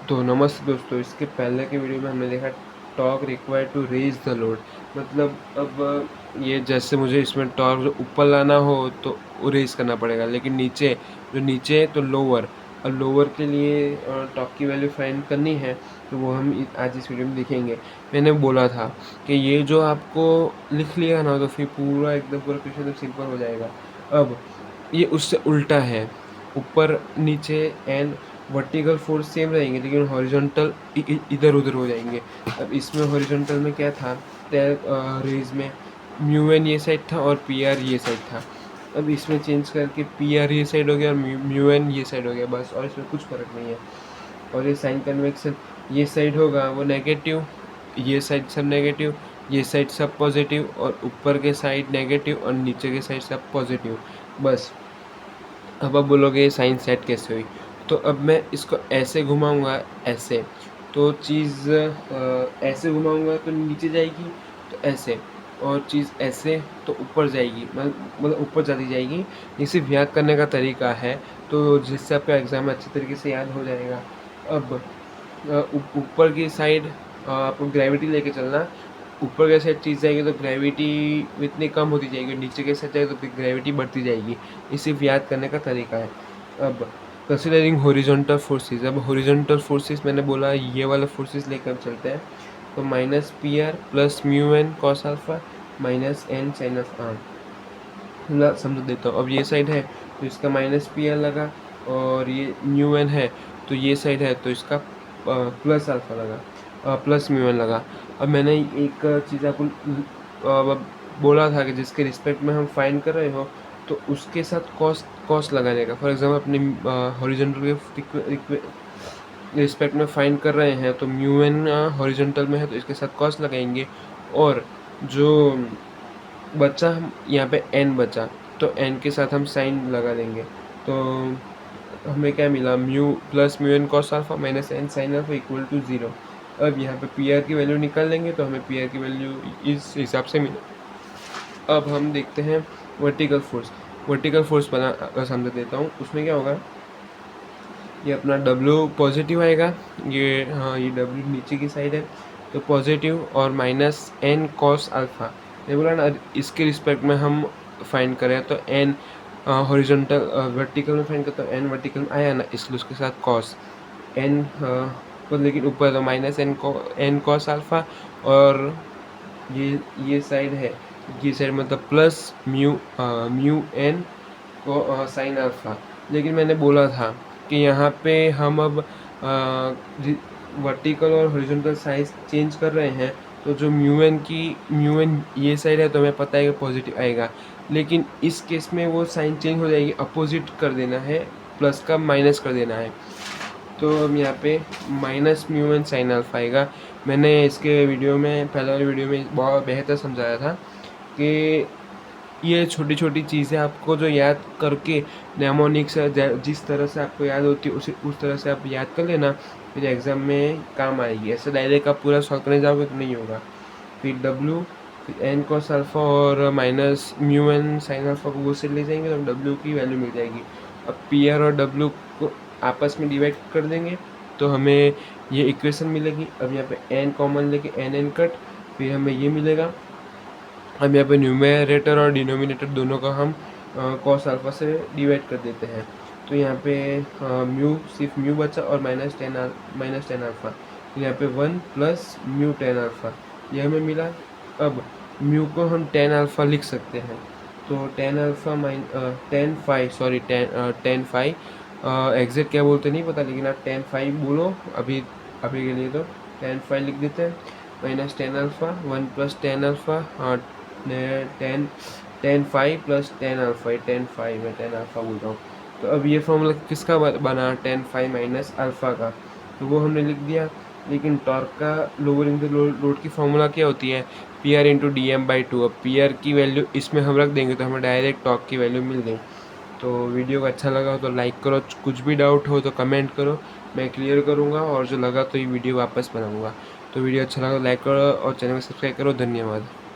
तो नमस्ते दोस्तों, इसके पहले के वीडियो में हमने देखा torque required to raise the load. मतलब अब ये जैसे मुझे इसमें टॉर्क ऊपर लाना हो तो रेज करना पड़ेगा, लेकिन नीचे है तो लोअर, और लोअर के लिए टॉर्क की वैल्यू फाइंड करनी है। तो वो हम आज इस वीडियो में देखेंगे। मैंने बोला था कि ये जो आपको लिख लिया ना तो फिर पूरा क्वेश्चन तो सिंपल हो जाएगा। अब ये उससे उल्टा है, ऊपर नीचे एंड वर्टिकल फोर्स सेम रहेंगे, लेकिन हॉरिजॉन्टल इधर उधर हो जाएंगे। अब इसमें हॉरिजॉन्टल में क्या था, रेज में म्यू एन ये साइड था और पी आर ये साइड था। अब इसमें चेंज करके पी आर ये साइड हो गया और म्यू एन ये साइड हो गया, बस। और इसमें कुछ फर्क नहीं है। और ये साइन कन्वेक्शन, ये साइड होगा वो नेगेटिव, ये साइड सब नेगेटिव, ये साइड सब पॉजिटिव, और ऊपर के साइड नेगेटिव और नीचे के साइड सब पॉजिटिव, बस। अब आप बोलोगे साइन सेट कैसे हुई, तो अब मैं इसको ऐसे घुमाऊंगा, ऐसे तो चीज़ ऐसे घुमाऊंगा तो नीचे जाएगी, तो ऐसे, और चीज़ ऐसे तो ऊपर जाएगी, मतलब ऊपर जाती जाएगी। ये सिर्फ याद करने का तरीका है, तो जिससे आपका एग्ज़ाम में अच्छी तरीके से याद हो जाएगा। अब ऊपर की साइड आपको ग्रेविटी लेके चलना। ऊपर के साइड चीज़ जाएगी तो ग्रेविटी इतनी कम होती जाएगी, नीचे के साइड जाएगी तो ग्रेविटी बढ़ती जाएगी। ये सिर्फ याद करने का तरीका है। अब कंसिडरिंग हॉरिजॉन्टल फोर्सेस, अब हॉरिजॉन्टल फोर्सेस मैंने बोला ये वाला फोर्सेस लेकर चलते हैं। तो minus P R plus mu N cos alpha minus N sine of R, समझ देता हूँ। अब ये साइड है तो इसका माइनस पी आर लगा, और ये म्यू एन है तो ये साइड है तो इसका प्लस अल्फा लगा, प्लस म्यू एन लगा। अब मैंने एक चीज़ आपको बोला था कि जिसके रिस्पेक्ट में हम फाइंड कर रहे हो तो उसके साथ कॉस कॉस लगाने का। फॉर एग्जांपल अपने हॉरिजॉन्टल के रिस्पेक्ट में फाइंड कर रहे हैं तो म्यू एन हॉरिजॉन्टल में है तो इसके साथ कॉस लगाएंगे, और जो बचा हम यहाँ पे एन बचा तो एन के साथ हम साइन लगा देंगे। तो हमें क्या मिला, mu plus mu N cos alpha minus N sine alpha equal to 0। अब यहाँ पे पी आर की वैल्यू निकाल लेंगे तो हमें पी आर की वैल्यू इस हिसाब से मिले। अब हम देखते हैं वर्टिकल फोर्स। वर्टिकल फोर्स बना समझ देता हूँ। उसमें क्या होगा, ये अपना W पॉजिटिव आएगा, ये हाँ ये W नीचे की साइड है तो पॉजिटिव, और माइनस एन कॉस अल्फ़ा। ये बोला ना, इसके रिस्पेक्ट में हम फाइंड करें तो एन हॉरिजॉन्टल वर्टिकल में फाइंड करते तो एन वर्टिकल में आया ना, इसलिए उसके साथ कॉस एन तो, लेकिन ऊपर तो माइनस एन कॉस अल्फ़ा, और ये साइड है, ये साइड मतलब प्लस म्यू एन को साइन अल्फ़ा। लेकिन मैंने बोला था कि यहाँ पे हम अब वर्टिकल और हॉरिजॉन्टल साइज चेंज कर रहे हैं, तो जो म्यू एन ये साइड है तो हमें पता है कि पॉजिटिव आएगा, लेकिन इस केस में वो साइन चेंज हो जाएगी, अपोजिट कर देना है, प्लस का माइनस कर देना है। तो अब यहाँ पे minus mu N sine alpha आएगा। मैंने इसके वीडियो में, पहले वाले वीडियो में बहुत बेहतर समझाया था कि ये छोटी छोटी चीज़ें आपको जो याद करके नेमोनिक्स जिस तरह से आपको याद होती है उस तरह से आप याद कर लेना, फिर एग्ज़ाम में काम आएगी। ऐसे डायरेक्ट आप पूरा सॉल्व करने जाओगे तो नहीं होगा। फिर W, फिर एन कॉस अल्फ़ा और minus mu N sine alpha को वो से ले जाएंगे तो W की वैल्यू मिल जाएगी। अब पी आर और W को आपस में डिवाइड कर देंगे तो हमें ये इक्वेशन मिलेगी। अब यहाँ पे एन कॉमन लेके एन कट, फिर हमें ये मिलेगा। अब यहाँ पे न्यूमरेटर और डिनोमिनेटर दोनों का हम कॉस अल्फा से डिवाइड कर देते हैं, तो यहाँ पे म्यू, सिर्फ म्यू बचा और माइनस टेन अल्फ़ा। तो यहाँ पे 1 प्लस म्यू टेन अल्फ़ा ये हमें मिला। अब म्यू को हम टेन अल्फ़ा लिख सकते हैं, तो tan alpha ten five exact क्या बोलते नहीं पता, लेकिन आप टेन फाइव बोलो अभी अभी के लिए। तो टेन फाइव लिख देते हैं, minus tan alpha 1 plus tan alpha ten five plus tan alpha, ten five है, टेन अल्फ़ा बोल रहा हूँ। तो अब ये फॉर्मूला किसका बना, टेन फाइव माइनस अल्फ़ा का, तो वो हमने लिख दिया। लेकिन टॉर्क का लोअरिंग द लोड की फॉर्मूला क्या होती है, P R into D M by two. अब पी आर की वैल्यू इसमें हम रख देंगे तो हमें डायरेक्ट टॉर्क की वैल्यू मिल गई। तो वीडियो को अच्छा लगा हो तो लाइक करो, कुछ भी डाउट हो तो कमेंट करो, मैं क्लियर करूँगा, और जो लगा तो ये वीडियो वापस बनाऊँगा। तो वीडियो अच्छा लगा लाइक करो और चैनल को सब्सक्राइब करो। धन्यवाद।